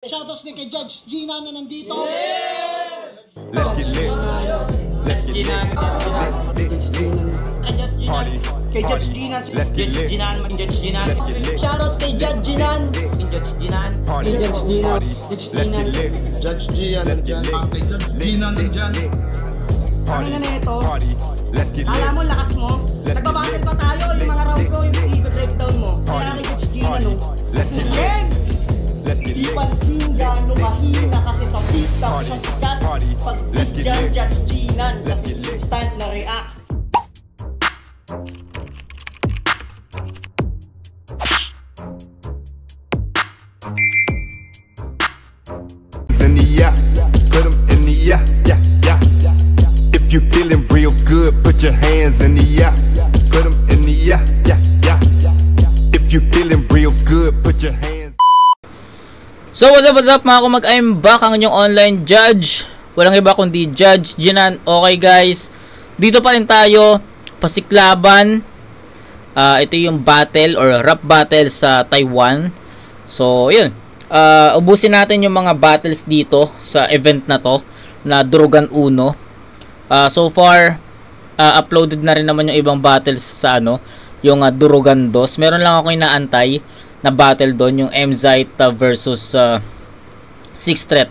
Shoutouts ni kay Judge Gina na nandito. Let's get lit. Let's get lit. Party. Kay Judge Gina. Let's get lit. Let's get lit. Shoutouts kay Judge Gina. Party. Party. Let's get lit. Judge Gian. Let's get lit. Kay Judge Gina nandyan. Party. Ano na ito? Party. Let's get lit. Alam mo, lakas mo. Let's get Nagbabattle lit. pa tayo. Yung mga round ko, yung i-breakdown mo. Party. Kaya kay Judge Gina, Party. no? Let's get lit. Game! Let's get Di lit. pansin gano'ng mahina kasi sa TikTok Party. siya sikat. Party. Pag Let's get dyan, lit. Judge Gina. Let's Kasi get lit. instant na react. In the yeah, put 'em in the yeah, yeah, yeah. If you feeling real good, put your hands in the yeah, put 'em in the yeah, yeah, yeah. If you feeling real good, put your hands. So what's up mga kumag, I'm back, ang inyong online judge. Walang iba kundi Judge Jinan. Okay guys, dito pa rin tayo, pasiklaban. Ito yung battle or rap battle sa Taiwan. So yun, ubusin natin yung mga battles dito sa event na to, na Durugan Uno. So far, uploaded na rin naman yung ibang battles sa yung Durugan Dos. Meron lang ako inaantay na battle doon, yung Mzite versus Six Threat.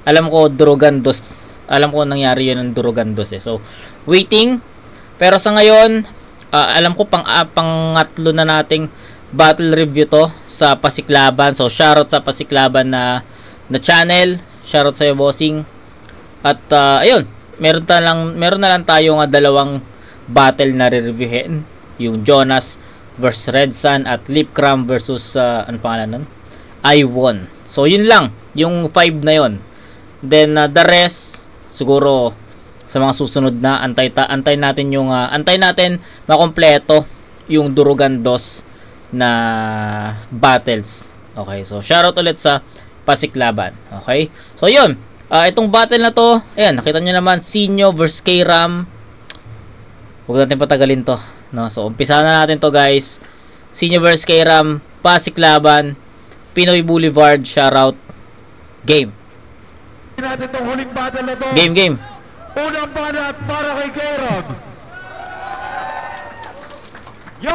Alam ko Durugan Dos, alam ko nangyari yun ng Durugan Dos So waiting. Pero sa ngayon, alam ko pangatlo na nating battle review to sa Pasiklaban. So shoutout sa Pasiklaban na channel, shoutout sa iyo bossing. At ayun, meron na lang tayong dalawang battle na re-reviewin, yung Jonas versus Red Sun at Lipcram versus ano pangalan nun? I1. So yun lang, yung 5 na yon. Then the rest siguro sa mga susunod na antay natin yung antay natin makompleto yung Durugan Dos na battles. Okay, so shoutout ulit sa Pasiklaban. Okay, so yun, itong battle na to, ayan, nakita nyo naman, Sinyo versus K-Ram. Huwag natin patagalin to, no? So umpisa na natin to guys. Sinyo versus K-Ram, Pasiklaban, Pinoy Boulevard, shoutout, game. Natin itong huling battle na to. Game. Unang banat para kay K-Ram. Yo!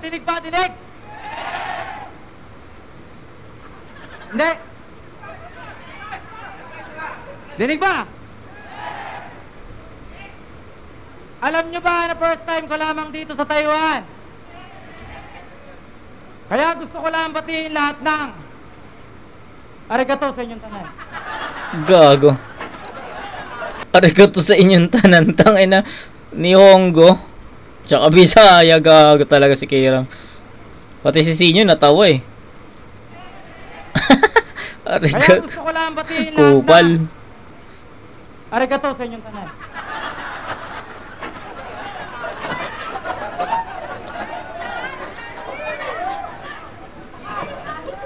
Dinig ba? Dinig! Hindi! Dinig ba? Alam nyo ba na first time ko lamang dito sa Taiwan? Kaya gusto ko lang batiin lahat ng arigato sa inyong tanan. Gago. Arigato sa inyong tanan, tangina ni Hongo. Tsaka Bisaya, gago talaga si K-Ram. Pati si Sinyo natawa eh. Kaya Arigato. gusto ko lang batiin lahat Kupal. ng arigato sa inyong tanan.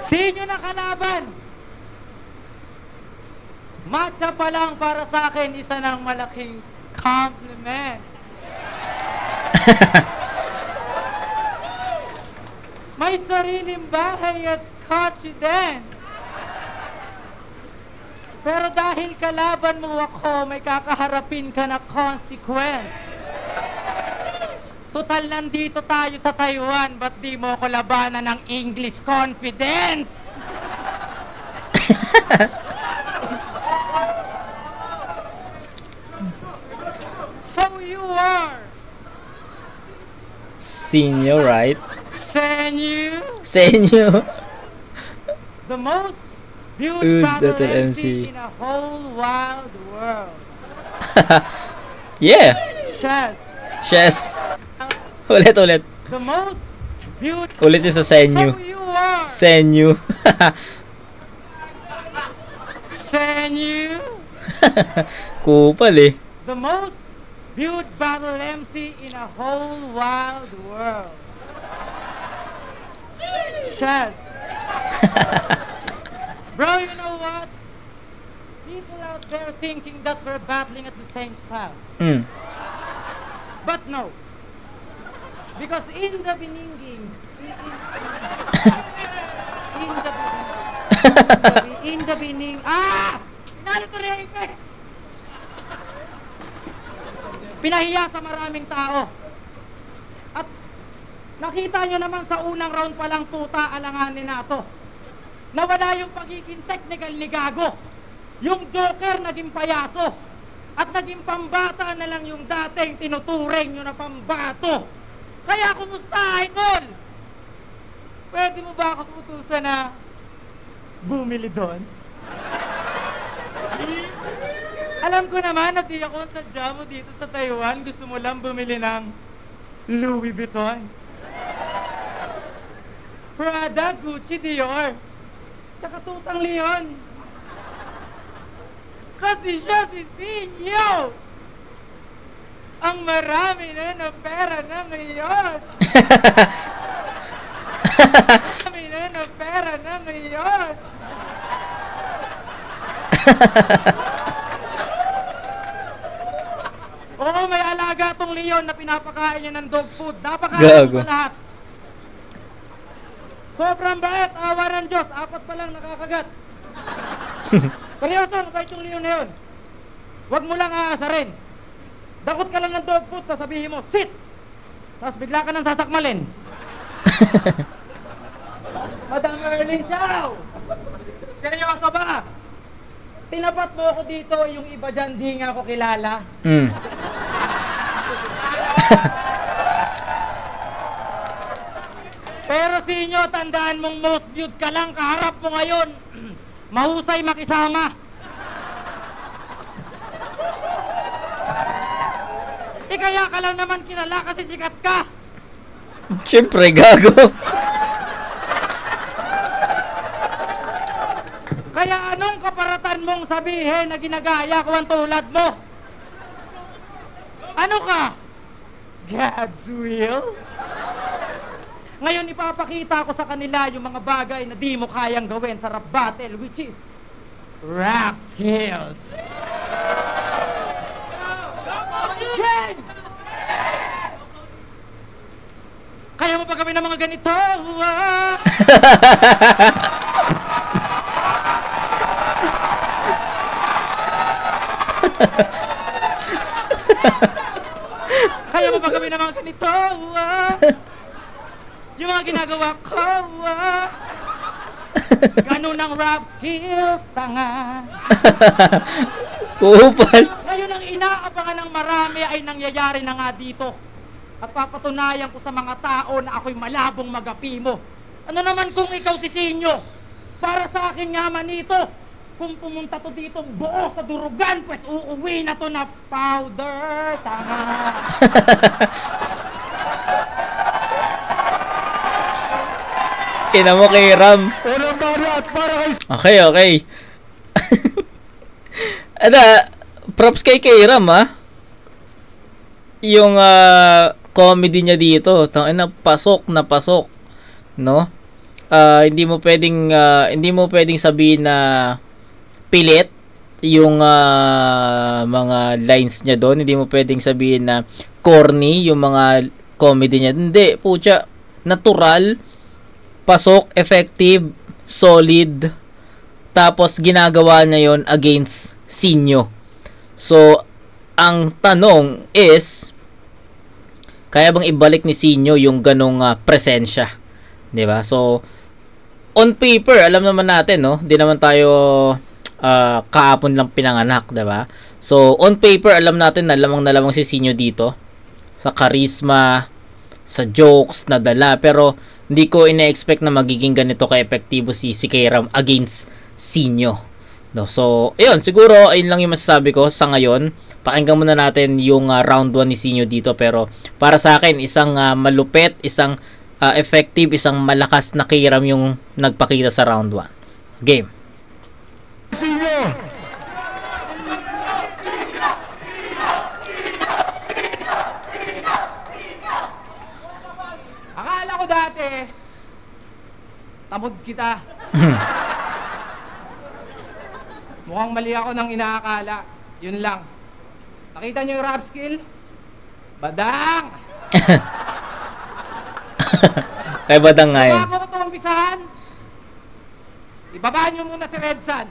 Sinyo na kalaban. Matcha pa lang para sa akin, isa ng malaking compliment. May sariling bahay at kotse din. Pero dahil kalaban mo ako, may kakaharapin ka na consequence. Total, nandito tayo sa Taiwan, ba't di mo ako labanan ng English confidence? So you are Sinyo, right? Senyo. the most Dude, beautiful that's an MC MC. in a whole wild world. Yeah. Chess, Chess. Ulit. the most beautiful. Ulit yung sa Senyo. So you are Senyo. Senyu, Kupal eh. the most beautiful MC in a whole wild world. Chess. Bro, you know what? People out there thinking that we're battling at the same style. But no. Because in the beginning, in the beginning, In the beginning... Ah! Pinalo ko rin yung pinahiya sa maraming tao. At nakita nyo naman sa unang round pa lang tuta alanganin na ito. Nawala yung pagiging technical ni Gago. Yung Joker naging payaso. At naging pambata na lang yung dating tinuturing nyo na pambato. Kaya kumusta, idol? Pwede mo ba ako utusan na bumili doon? Alam ko naman na di ako sadya mo dito sa Taiwan. Gusto mo lang bumili ng Louis Vuitton, Prada, Gucci, Dior, tsaka Tutang Leon. Kasi siya si Sinyo ang marami na pera na ngayon. Marami na pera na ngayon. Oo, may alaga tong Leon na pinapakain niya ng dog food. Napakain mo lahat. Sobrang bait, awa ng Diyos. 4 pa lang nakakagat. Seryoso, mabait yung Leon na yun. Huwag mo lang aasarin. Dakot ka lang ng dog food, tapos sabihin mo, sit! Tapos bigla ka nang sasakmalin. Madam Erling Chow! Seryoso ba? Tinapat mo ako dito, yung iba dyan di nga ako kilala. Pero sinyo, tandaan mong most viewed ka lang, kaharap mo ngayon. Mahusay makisama. Kaya ka lang naman kilala kasi sikat ka. Siyempre, Gago. Kaya anong kaparatan mong sabihin na ginagaya ko ang tulad mo? Ano ka? God's will? Ngayon ipapakita ko sa kanila yung mga bagay na di mo kayang gawin sa rap battle, which is rap skills. Gang! Kaya mo ba gawin ng mga ganito? Kaya mo ba gawin ng mga ganito? Yung mga ginagawa ko. Ganun ang rap skills, tanga. Kupal. Ngayon ang inaabangan ng marami ay nangyayari na nga dito. At papatunayan ko sa mga tao na ako'y malabong magapi mo. Ano naman kung ikaw si Sinyo? Para sa akin nga man ito. Kung pumunta to dito buo sa durugan, pues uuwi na to na powder, tanga. Ina mo kay Ram. Unang balat para kay... Okay, okay. Props kay Ram, ha? Yung comedy niya dito, tangina pasok na pasok, no? Hindi mo pwedeng sabihin na pilit yung mga lines niya doon. Hindi mo pwedeng sabihin na corny yung mga comedy niya. Hindi, pucha, natural, pasok, effective, solid. Tapos ginagawa niya yon against Sinyo. So, ang tanong is, kaya bang ibalik ni Sinyo yung ganong presensya? 'Di ba? So, on paper, alam naman natin, no? Di naman tayo kahapon lang pinanganak, 'di ba? So, on paper, alam natin na lamang si Sinyo dito sa charisma, sa jokes na dala, pero hindi ko ina-expect na magiging ganito ka-epektibo si Kairam against Sinyo. No? So, ayun, siguro ayun lang yung masasabi ko sa ngayon. Pakinggan muna natin yung round 1 ni Sinyo dito, pero para sa akin isang malupit, isang effective, isang malakas na Kairam yung nagpakita sa round 1. Game. Sinyo! Akala ko dati, tamod kita. Mukhang mali ako ng inaakala. Yun lang. Nakita niyo yung rap skill? Badang! Kay Badang nga yun. Bago ko ito umpisahan, Babaan nyo muna si Red Sun.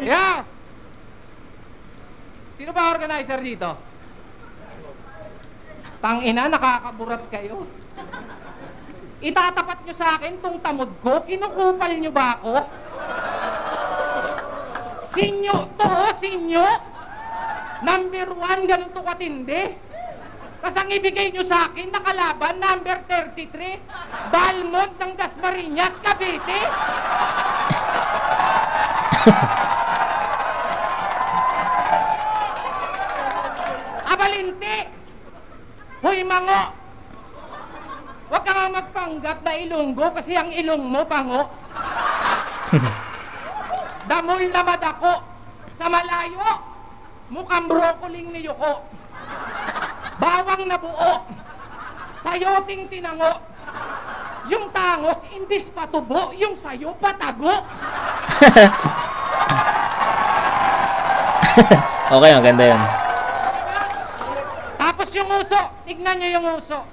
Yeah. Sino ba organizer dito? Tangina, nakakaburat kayo. Itatapat nyo sa akin tong tamod ko? Kinukupal nyo ba ako? Sinyo to, sinyo. Number 1, ganun to katindi. Kasi ang ibigay nyo sa akin, nakalaban, number 33, Balmond ng Dasmariñas, Cavite. Abalinti. Hoy, mango. Huwag ka nga magpanggap na ilunggo kasi ang ilong mo, pango. Damoy lamad ako. Sa malayo, mukhang brokoling ni Yuko. Bawang na buo. Sayoting tinango. Yung tangos, imbis patubo, yung sayo patago. Okay, maganda yun. Tapos yung uso, tignan nyo yung uso.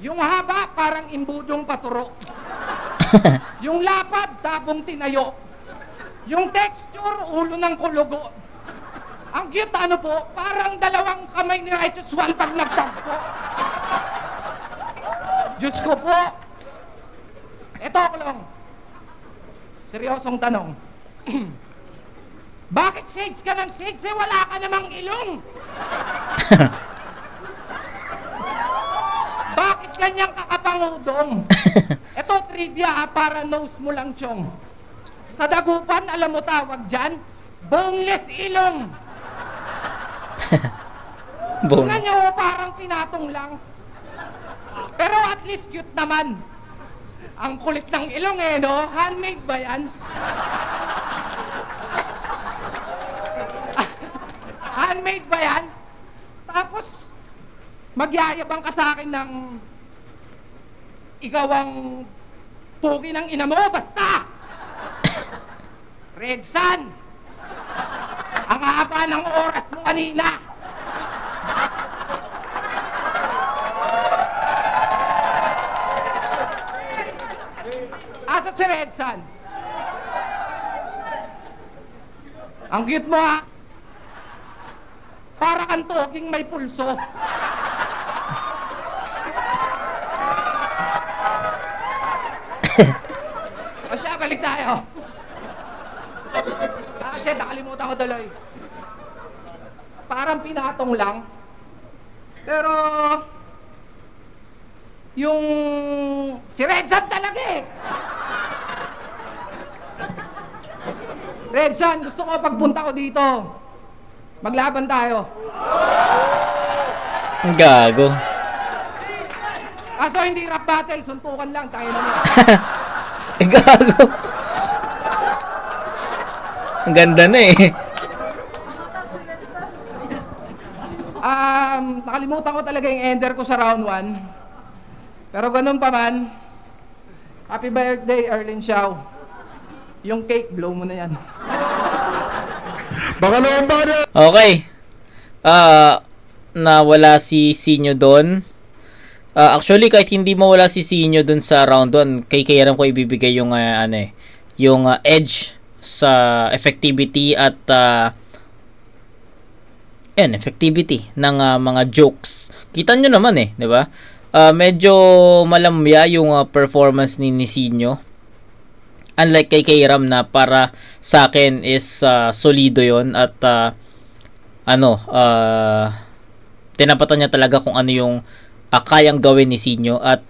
Yung haba, parang imbudong paturo. Yung lapad, tabong tinayo. Yung texture, ulo ng kulugo. Ang cute, ano po, parang dalawang kamay ni Righteous One pag nagtagpo. Diyos ko po. Eto, Klong. Seryosong tanong. Bakit shades ka ng shades eh? Wala ka namang ilong. Bakit ganyang kakapangudong? Ito trivia para nose mo lang, Chong. Sa dagupan, alam mo tawag dyan? Boneless ilong. Tingnan nyo, parang pinatong lang. Pero at least cute naman. Ang kulit ng ilong eh, no? Handmade ba yan? Handmade ba yan? Tapos, magyayabang ka sa akin ng ikaw ang pugi ng ina mo, basta! Red Sun! Ang haba ng oras mo kanina! Asa si Red Sun? Ang cute mo ha! Para kang toging may pulso. O siya, balik tayo. Shit, nakalimutan ko tuloy. Parang pinatong lang. Pero yung si Red Sun talaga eh. Red Sun, gusto ko pagpunta ko dito. Maglaban tayo. Ang gago. Kaso hindi rap battle, suntukan lang tayo naman. Gago. Ang ganda na eh. Nakalimutan ko talaga yung ender ko sa round 1. Pero ganun pa man, happy birthday, Erlyn Xiao. Yung cake, blow mo na yan. Baka naman ba na? Okay. Nawala si Sinyo doon. Actually, kahit hindi mawala si Sinyo doon sa round 1, kay Kairam ko ibibigay yung yung edge sa effectivity at effectivity ng mga jokes. Kita nyo naman eh, 'di ba? Medyo malamya yung performance ni Sinyo. Unlike kay Kairam na para sa akin is solido yon at tinapatan niya talaga kung ano yung kayang gawin ni Sinyo at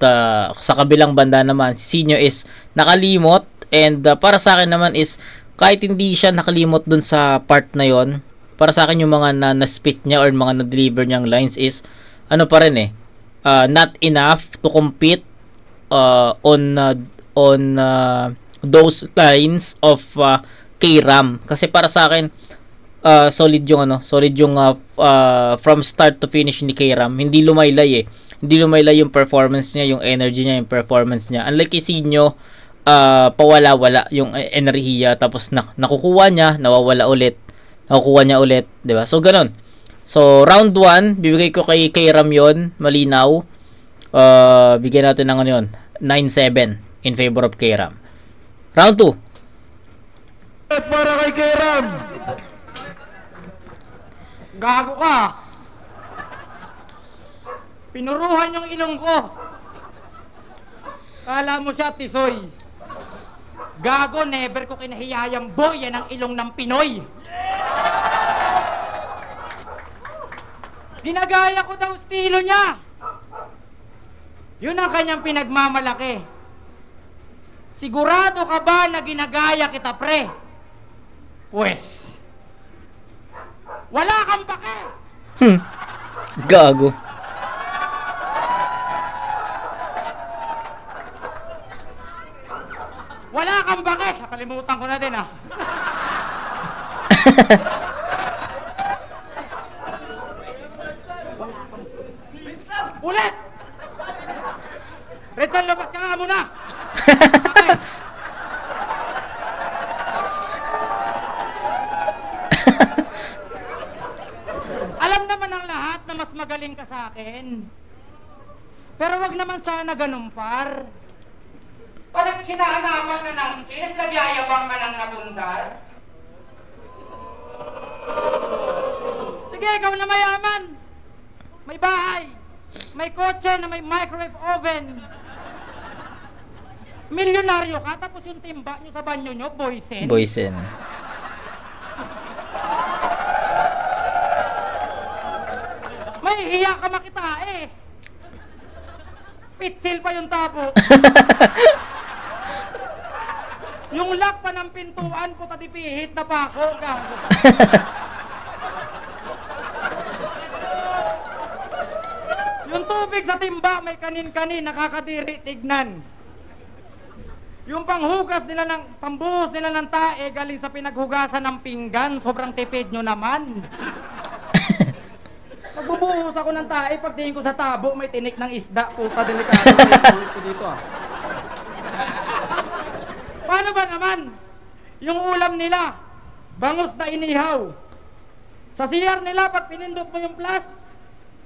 sa kabilang banda naman si Sinyo is nakalimot and para sa akin naman is kahit hindi siya nakalimot dun sa part na yon, para sa akin yung mga na-spit niya or mga na-deliver niyang lines is ano pa rin not enough to compete on those lines of Kairam. Kasi para sa akin solid yung from start to finish ni Kairam. Hindi lumaylay Hindi lumaylay yung performance niya, yung energy niya, yung performance niya. Unlike kay Sinyo, pawala-wala yung enerhiya, tapos nakukuha niya, nawawala ulit, nakukuha niya ulit, 'di ba? So ganun. So round 1 bibigay ko kay Ram yon, malinaw. Bigyan natin ng ano yun, 9-7 in favor of Ram. Round 2. At para kay Ram. Gago ka. Pinuruhan yung ilong ko. Kala mo siya, Tisoy. Gago, never ko kinahiyayang boy. Yan ang ilong ng Pinoy. Ginagaya ko daw estilo niya. Yun ang kanyang pinagmamalaki. Sigurado ka ba na ginagaya kita, pre? Pwes. Wala kang pake. Gago. Wala kang bake! Nakalimutan ko na din Ulit! Redsan, lumabas ka nga muna! Okay. Alam naman ng lahat na mas magaling ka sa akin. Pero wag naman sana ganun, par. Parang hinahanapan ka ng skills, nagyayabang ka ng nabundar. Sige, ikaw na mayaman. May bahay. May kotse na may microwave oven. Milyonaryo ka, tapos yung timba nyo sa banyo nyo, boysen. Boysen. May hiya ka makita eh. Pitsil pa yung tabo. Yung lock pa ng pintuan, puta di pihit na pa ako. Yung tubig sa timba, may kanin-kanin, nakakadiri, tignan. Yung panghugas nila ng, pambuhos nila ng tae, galing sa pinaghugasan ng pinggan, sobrang tipid nyo naman. Pag bumuhos ako ng tae, pagtingin ko sa tabo, may tinik ng isda, puta delikado. Ko dito Paano ba naman? Yung ulam nila, bangus na inihaw. Sa CR nila, pag pinindot mo yung flash,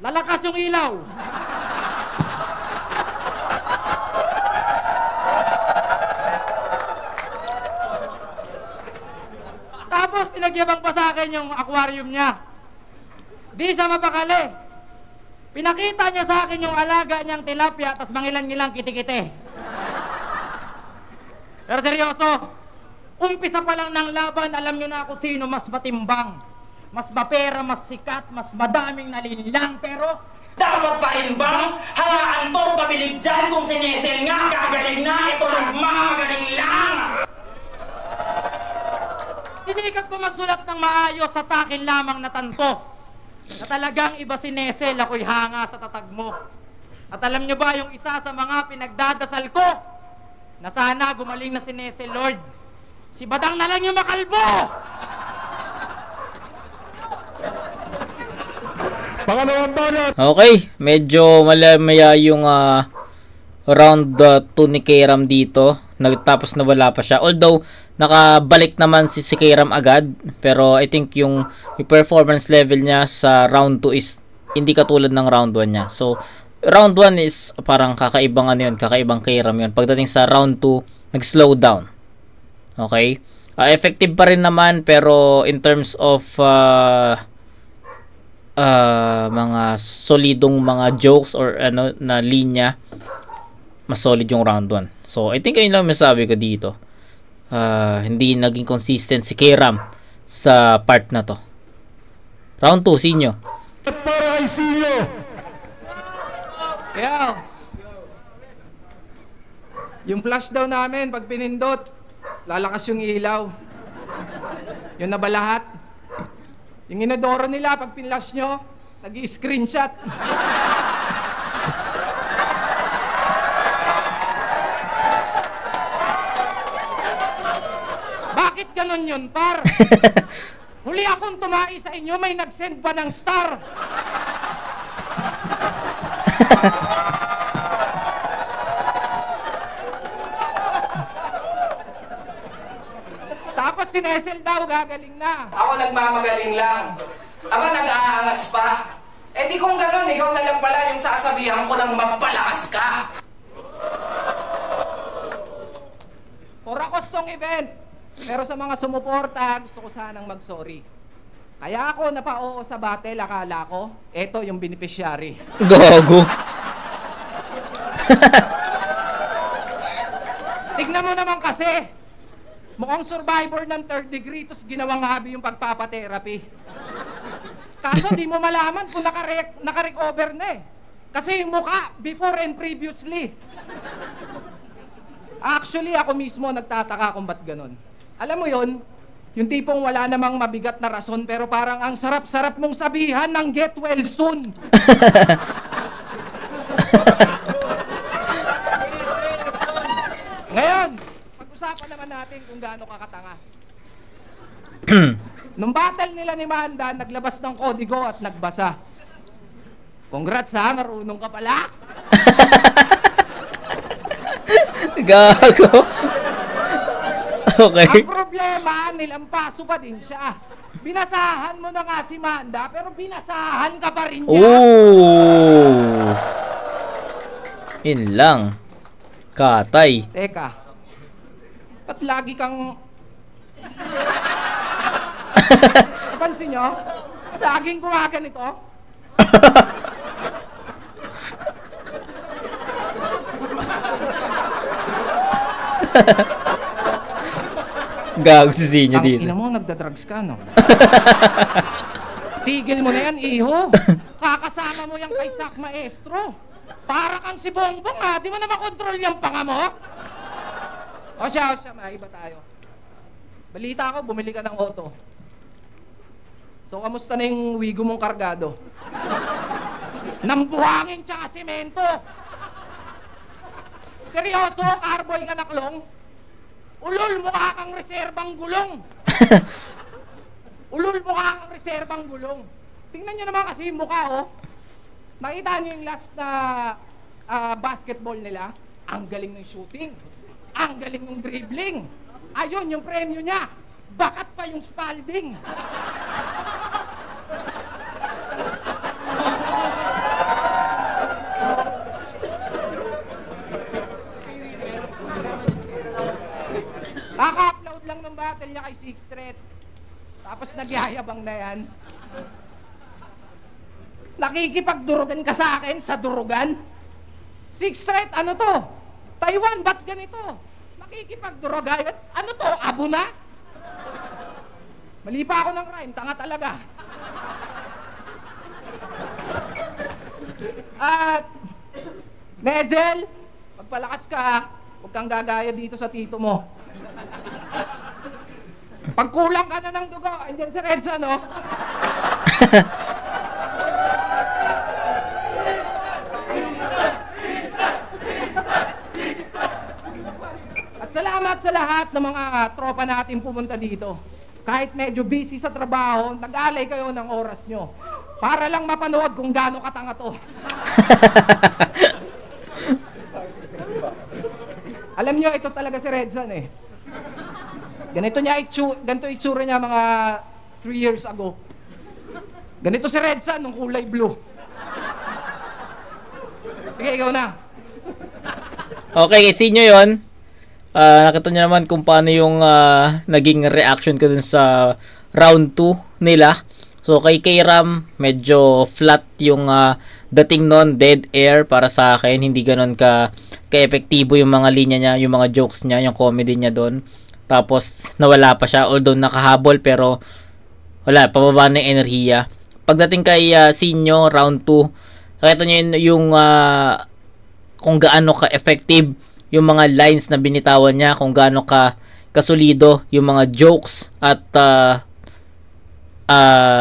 lalakas yung ilaw. Tapos, pinagyabang pa sa akin yung aquarium niya. Di siya mapakali. Pinakita niya sa akin yung alaga niyang tilapia, tas mangilan-ngilang kiti-kiti. Pero seryoso, umpisa pa lang ng laban, alam nyo na ako sino mas matimbang, mas mapera, mas sikat, mas madaming nalinlang, pero dapat pa rin bang hangaan to, pabilib dyan kung sinesel nga, gagaling na, ito nagmagaling lang. Tinikap ko magsulat ng maayos sa takin lamang na tanto, na talagang iba si Nesel, ako'y hanga sa tatag mo. At alam nyo ba yung isa sa mga pinagdadasal ko, na sana gumaling na si Nesel, Lord, si Badang na lang yung makalbo! Pangalawang banat. Okay, medyo malamaya yung round 2 ni Ram dito. Tapos nawala pa siya. Although, nakabalik naman si Ram agad. Pero I think yung performance level niya sa round 2 is hindi katulad ng round 1 niya. So, round 1 is parang kakaibang ano yun, kakaibang Ram yun. Pagdating sa round 2, nag-slow down. Okay? Effective pa rin naman, pero in terms of mga solidong mga jokes or ano na linya, mas solid yung round 1. So, I think ayun lang masabi ko dito. Hindi naging consistent si Ram sa part na to. Round 2, Sinyo. At para kay Sinyo. Kaya, yung flash daw namin, pag pinindot, lalakas yung ilaw. Yun na ba lahat? Yung inodoro nila, pag pinlash nyo, nag-i-screenshot. Bakit ganon yun, par? Huli akong tumai sa inyo, may nag-send pa ng star. si Nesel daw gagaling na. Ako nagmamagaling lang. Aba, nag-aangas pa. Eh di kung gano'n, ikaw na lang pala yung sasabihan ko ng magpalakas ka. For a costong event. Pero sa mga sumuporta, gusto ko sanang mag-sorry. Kaya ako napa-oo sa battle, akala ko, eto yung beneficiary. Gago. Tignan mo naman kasi, mukhang survivor ng 3rd degree, tapos ginawang hobby yung pagpapatherapy. Kaso di mo malaman kung naka-recover na eh. Kasi yung mukha, before and previously. Actually, ako mismo nagtataka kung ba't ganun. Alam mo yon, yung tipong wala namang mabigat na rason, pero parang ang sarap-sarap mong sabihan ng get well soon. Ngayon, pag-usapan naman natin kung gaano kakatanga. Nung battle nila ni Manda, naglabas ng kodigo at nagbasa. Congrats ha, marunong ka pala. Gago. Okay. Ang problema, nilampaso pa din siya. Binasahan mo na nga si Manda, pero binasahan ka pa rin niya. Oh. Yun lang. Katay. Teka, ba't lagi kang... Napansin nyo? Laging gumaganito? Gago si Sinyo Ang dito. ina mo, nagda-drugs ka, no? Tigil mo na yan, iho. Kakasama mo yan kay Sak Maestro. Para kang si Bongbong, ha? Di mo na makontrol yung panga mo? O siya, maiba tayo. Balita ko, bumili ka ng auto. So, kamusta na yung wigo mong kargado? Nambuhangin tsaka semento. Seryoso, carboy ka naklong? Ulol mukha kang reserbang gulong. Ulol mukha kang reserbang gulong. Tingnan nyo naman kasi yung mukha, oh. Nakita nyo yung last na basketball nila? Ang galing ng shooting. Ang galing ng dribbling. Ayun, yung premyo niya. Bakat pa yung Spalding. Kaka-upload lang ng battle niya kay Sixth Street. Tapos nagyayabang na yan. Nakikipagdurugan ka sa akin sa durugan? Sixth Street, ano to? Taiwan, ba't ganito? Nakikipagdurugan? Ano to? Abo na? Mali pa ako ng rhyme, tanga talaga. At Nezel, magpalakas ka. Huwag kang gagaya dito sa tito mo. Pagkulang ka na ng dugo, andyan si Redsa, no? At salamat sa lahat ng mga tropa natin pumunta dito. Kahit medyo busy sa trabaho, nag-alay kayo ng oras nyo. Para lang mapanood kung gaano katanga to. Alam nyo, ito talaga si Redzan eh. Ganito itsura niya mga 3 years ago. Ganito si Redzan nung kulay blue. Sige, ikaw na. Okay, kasi nyo yun. Nakita nyo naman kung paano yung naging reaction ko dun sa round 2 nila. So kay K-Ram, medyo flat yung dating nun, dead air para sa akin. Hindi ganon ka-epektibo yung mga linya niya, yung mga jokes niya, yung comedy niya doon. Tapos nawala pa siya, although nakahabol pero wala, pababa na yung enerhiya. Pagdating kay Sinyo, round 2, nakita nyo yung kung gaano ka-effective yung mga lines na binitawan niya, kung gaano kasolido yung mga jokes at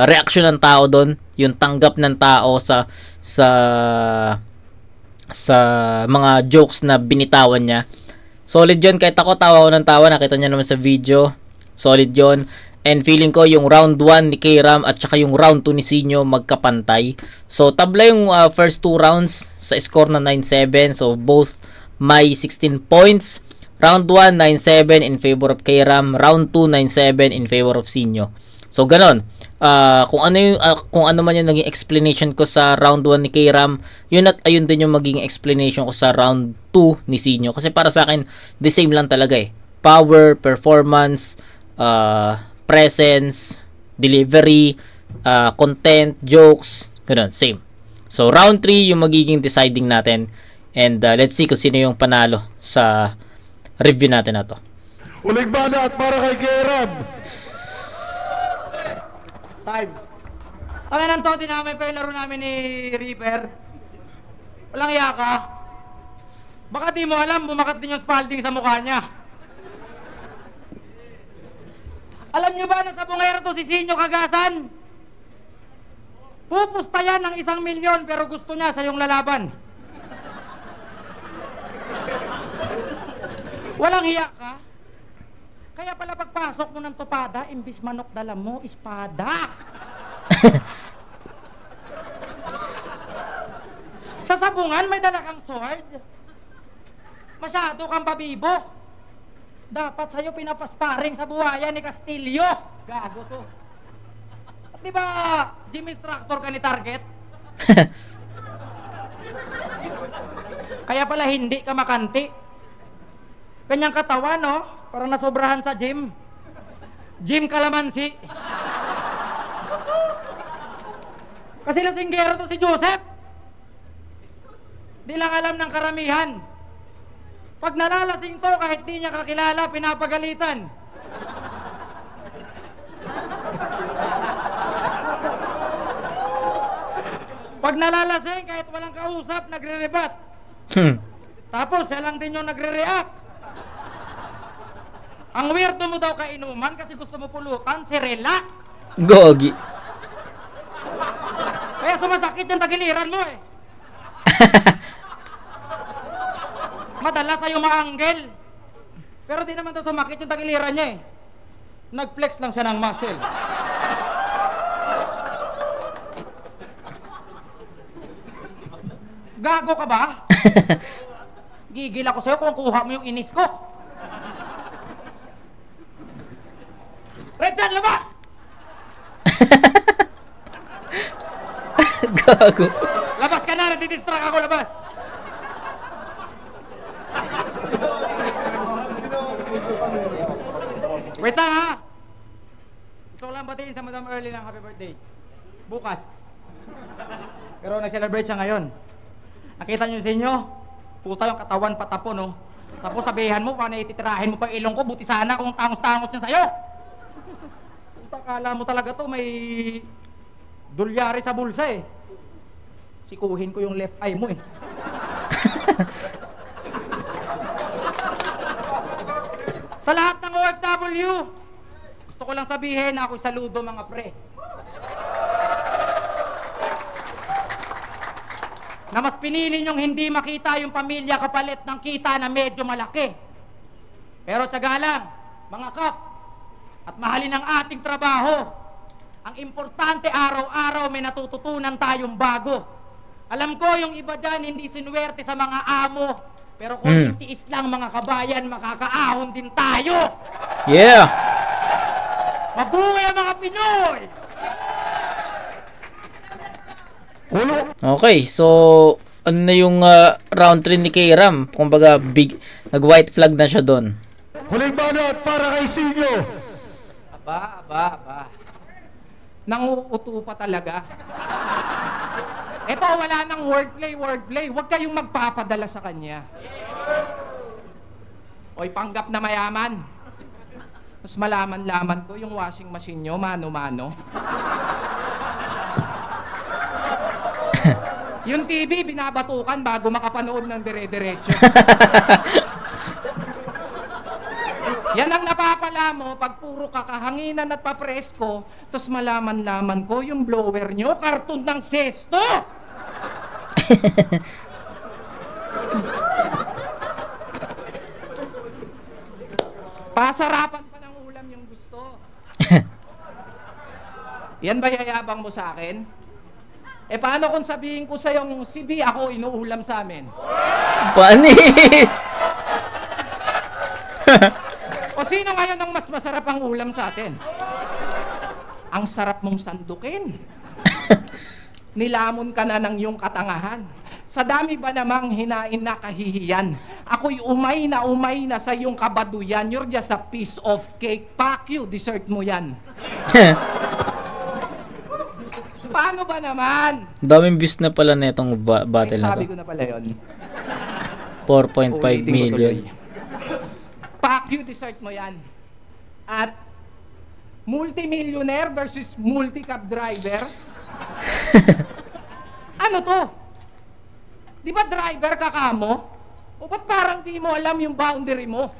reaction ng tao doon, yung tanggap ng tao sa mga jokes na binitawan niya. Solid yun, kahit ako tawa ko ng tawa, nakita niyo naman sa video. Solid yun. And feeling ko yung round 1 ni K-Ram at saka yung round 2 ni Sinyo magkapantay. So tabla yung first 2 rounds sa score na 9-7. So both may 16 points. Round 1, 9-7 in favor of Kram. Round 2, 9-7 in favor of Sinyo. So, ganon. Kung ano man yung naging explanation ko sa round 1 ni Kram, yun at ayun din yung maging explanation ko sa round 2 ni Sinyo. Kasi para sa akin, the same lang talaga eh. Power, performance, presence, delivery, content, jokes, ganon, same. So, round 3 yung magiging deciding natin. And let's see kung sino yung panalo sa review natin na to. Uling banat para kay Kram. Time. Kami ng toti namin pa yung laro namin ni Reaper. Walang iya ka. Baka di mo alam, bumakat din yung spalding sa mukha niya. Alam nyo ba na sa bungero to si Sinyo Cagasan? Pupusta yan ng 1 milyon pero gusto niya sa yung lalaban. Walang hiya ka? Kaya pala pagpasok mo ng topada, imbis manok dala mo, espada. Sa sabungan, may dala kang sword. Masyado kang pabibo. Dapat sa'yo pinapasparing sa buhaya ni Castillo. Gago to. At di ba, gym instructor ka ni Target? Kaya pala hindi ka makanti. Kanyang katawan, no? Parang nasobrahan sa gym. Gym kalamansi. Kasi lasinggero to si Joseph. Di lang alam ng karamihan. Pag nalalasing to, kahit di niya kakilala, pinapagalitan. Pag nalalasing, kahit walang kausap, nagre-rebat. Tapos, siya lang din yung nagre-react. Ang weirdo mo daw kainuman kasi gusto mo pulutan, si Relax. Gogi. Kaya sumasakit yung tagiliran mo eh. Madalas sa'yo maanggel. Pero di naman daw sumakit yung tagiliran niya eh. Nag-flex lang siya ng muscle. Gago ka ba? Gigil ako sa'yo kung kuha mo yung inis ko. Redsan, labas! Gago. Labas ka na, nadidistract ako, labas! Wait lang ha! Gusto ko lang batiin sa Madam Early ng happy birthday. Bukas. Pero nag-celebrate siya ngayon. Nakita nyo sa inyo? Puta yung katawan patapo, no? Tapos sabihan mo, paano ititirahin mo pa yung ilong ko? Buti sana kung tangos-tangos niya sa'yo! Akala mo talaga to may dolyari sa bulsa eh. Sikuhin ko yung left eye mo eh. Sa lahat ng OFW, gusto ko lang sabihin na ako'y saludo mga pre. Na mas pinili nyong hindi makita yung pamilya kapalit ng kita na medyo malaki. Pero tiyaga lang, mga kap, at mahalin ang ating trabaho. Ang importante, araw-araw may natututunan tayong bago. Alam ko yung iba dyan hindi sinuwerte sa mga amo, pero kung tiis lang mga kabayan, makakaahon din tayo. Yeah. Mabuhay ang mga Pinoy! Okay, so ano na yung round 3 ni Kram? Kumbaga nag-white flag na siya doon. Huling banat para kay Sinyo. Aba. Nanguuto pa talaga. Ito, wala nang wordplay. Huwag kayong magpapadala sa kanya. Oy, panggap na mayaman. Mas malaman-laman ko yung washing machine nyo, mano-mano. Yung TV, binabatukan bago makapanood ng dire-diretso. Yan ang napapala mo pag puro kakahanginan at papresko, tapos malaman-laman ko yung blower nyo, karton ng sesto! Pasarapan pa ng ulam yung gusto. Yan ba yayabang mo sa akin? Eh paano kung sabihin ko sa'yo si B ako inuulam sa amin? Panis! O sino ngayon ang mas masarap ang ulam sa atin? Ang sarap mong sandukin. Nilamon ka na ng iyong katangahan. Sa dami ba namang hinain na kahihiyan? Ako'y umay na sa iyong kabaduyan. You're just a piece of cake. Pack you, dessert mo yan. Paano ba naman? Daming views na pala netong battle na Sabi to. ko na pala yun. 4.5 Ulitin ko million. tuloy. Pack you, dessert mo yan. At multimillionaire versus multi-cab driver. Ano to? Di ba driver ka kamo? O ba't parang di mo alam yung boundary mo?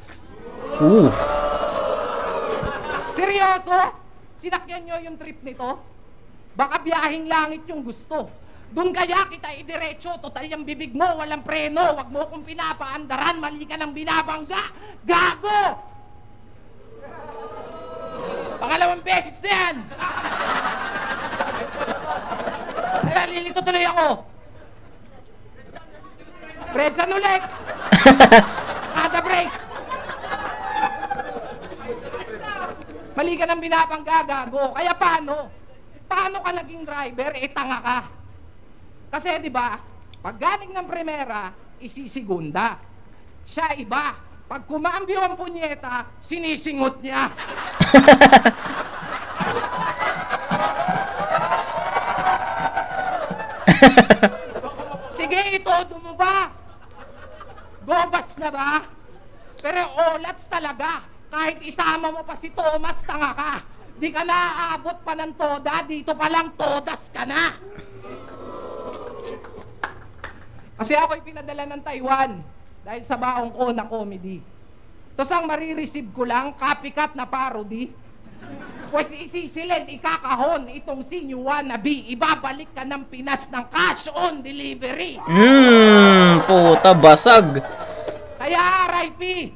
Seryoso? Sinakyan nyo yung trip nito? Baka biyahing langit yung gusto. Doon kaya kita idiretso, total yung bibig mo, walang preno, wag mo kong pinapaandaran, mali ka ng binabangga. Gago! Pangalawang beses na yan! Nalilito tuloy ako. Redsan ulit! Kada break! Mali ka ng binabangga, gago. Kaya paano? Paano ka naging driver? Tanga ka. Kasi di ba, pag galing ng primera, isisigunda. Siya iba. Pag kumambyo ang punyeta, sinisingot niya. Sige, itodo mo ba? Gobas na ba? Pero olats talaga. Kahit isama mo pa si Thomas, tanga ka. Di ka naaabot pa ng toda, dito pa lang todas ka na. Kasi ako'y pinadala ng Taiwan dahil sa baong ko na comedy. Tapos ang marireceive ko lang, copycat na parody. Pues isisilid, ikakahon itong si New Wannabe. Ibabalik ka ng Pinas ng cash on delivery. Puta, basag. Kaya RIP,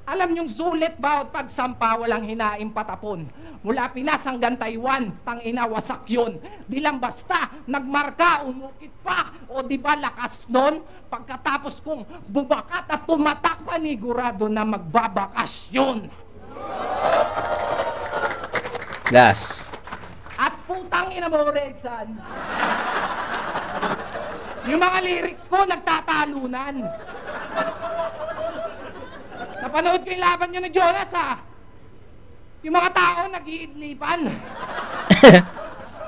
alam niyong sulit bawat pagsampa, walang hinaing patapon. Mula Pinas hanggang Taiwan, tangina wasak yun. Di lang basta, nagmarka, umukit pa. O di ba lakas nun? Pagkatapos kong bubakat at tumatak, panigurado na magbabakasyon. Gas. At putang ina mo, Rexan. Yung mga lyrics ko, nagtatalunan. Napanood ko yung laban nyo ng Jonas, ha? Yung mga tao, nag-iidlipan.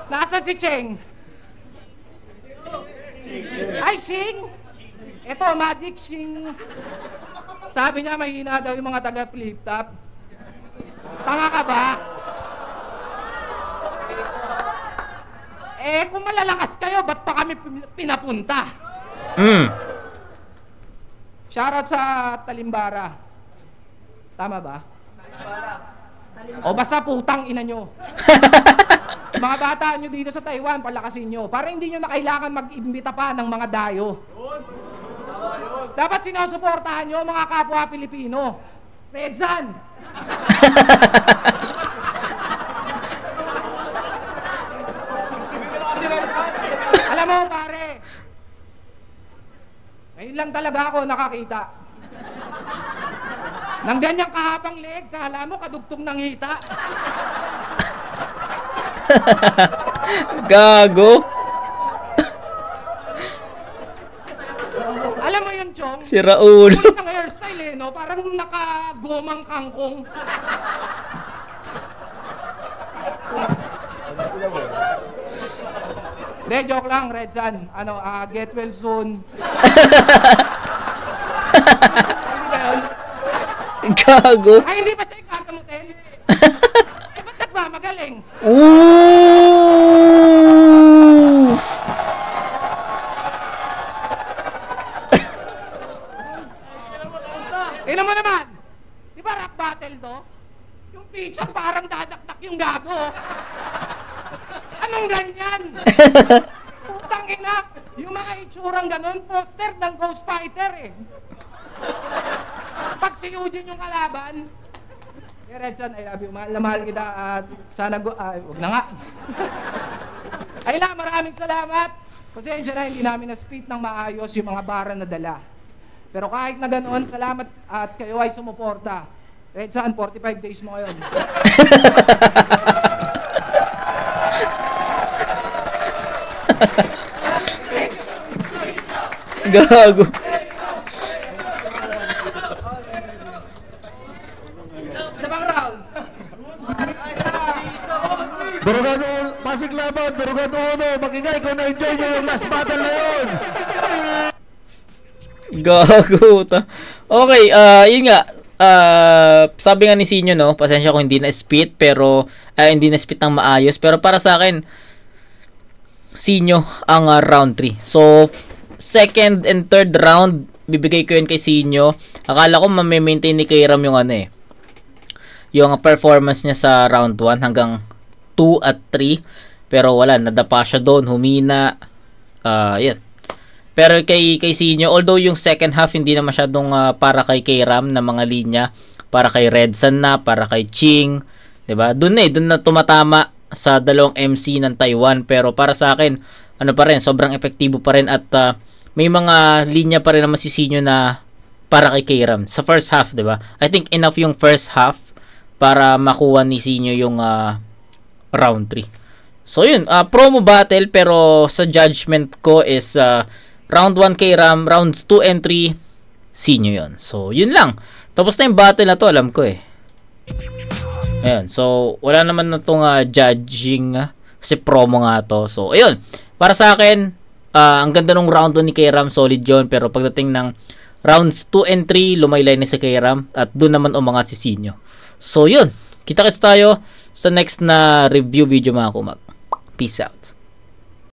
Nasaan si Cheng? Ay, Shing! Ito, Magic Shing. Sabi niya, mahina daw yung mga taga-flip-top. Tanga ka ba? Kung malalakas kayo, ba't pa kami pinapunta? Shoutout sa Talimbara. Tama ba? O basta putang ina nyo. Mga bata nyo dito sa Taiwan, palakasin nyo. Para hindi nyo na kailangan mag-imbita pa ng mga dayo. Dapat sinusuportahan nyo mga kapwa Pilipino. Redzan! Alam mo pare, ngayon lang talaga ako nakakita nang ganyang kahabang leg, kala mo kadugtong ng hita. Gago. Alam mo yun, Chong? Si Raul. Kulit ang hairstyle eh, no? Parang nakagomang kangkong. De, joke lang, Redsan. Ano, get well soon. Hindi ba yun? Gago. Ay, hindi ba siya ikakamutin? Ba't nagmamagaling? Ooh! Tingnan mo naman! Di ba rap battle to? Yung picture parang dadakdak yung gago. Anong ganyan? Putang ina! Yung mga itsurang ganon, poster ng Ghost Fighter eh. Pag si Eugene yung kalaban, Redsan, I love you. Mahal na mahal kita at sana huwag na nga. Ayla, maraming salamat. Pasensya na, hindi namin na-speed ng maayos yung mga bara na dala. Pero kahit na ganoon, salamat at kayo ay sumuporta. Red Sun, 45 days mo ngayon. Gago. Sa pang round. Durugan Pasig Laban, Durugan Uno, makingay kung na-enjoy nyo yung last battle na yun. Gago. Okay, yun nga. Sabi nga ni Sinyo, no, pasensya kung hindi na spit, pero hindi na spit ng maayos, pero para sa akin Sinyo ang round 3. So second and third round bibigay ko yun kay Sinyo. Akala ko ma-maintain ni Kairam yung yung performance niya sa round 1 hanggang 2 at 3, pero wala, nadapa siya doon, humina. Yan. Pero kay Sinyo, although yung second half hindi na masyadong para kay Kairam na mga linya, para kay Red Sun na, para kay Ching, 'di ba? Doon na tumatama sa dalawang MC ng Taiwan, pero para sa akin, ano pa rin, sobrang epektibo pa rin at may mga linya pa rin naman si Sinyo na para kay Kairam sa first half, 'di ba? I think enough yung first half para makuha ni Sinyo yung round 3. So yun, promo battle, pero sa judgment ko is round 1 Kairam, rounds 2 and 3 Sinyo yun. So yun lang. Tapos na yung battle na to, alam ko eh. Ayan, so wala naman na itong judging kasi promo nga to. So ayun, para sa akin ang ganda ng round 1 ni Kairam, solid yun, pero pagdating ng rounds 2 and 3 lumaylay na si Kairam at doon naman umangat si Sinyo. So yun, kita-kits tayo sa next na review video mga kumag. Peace out.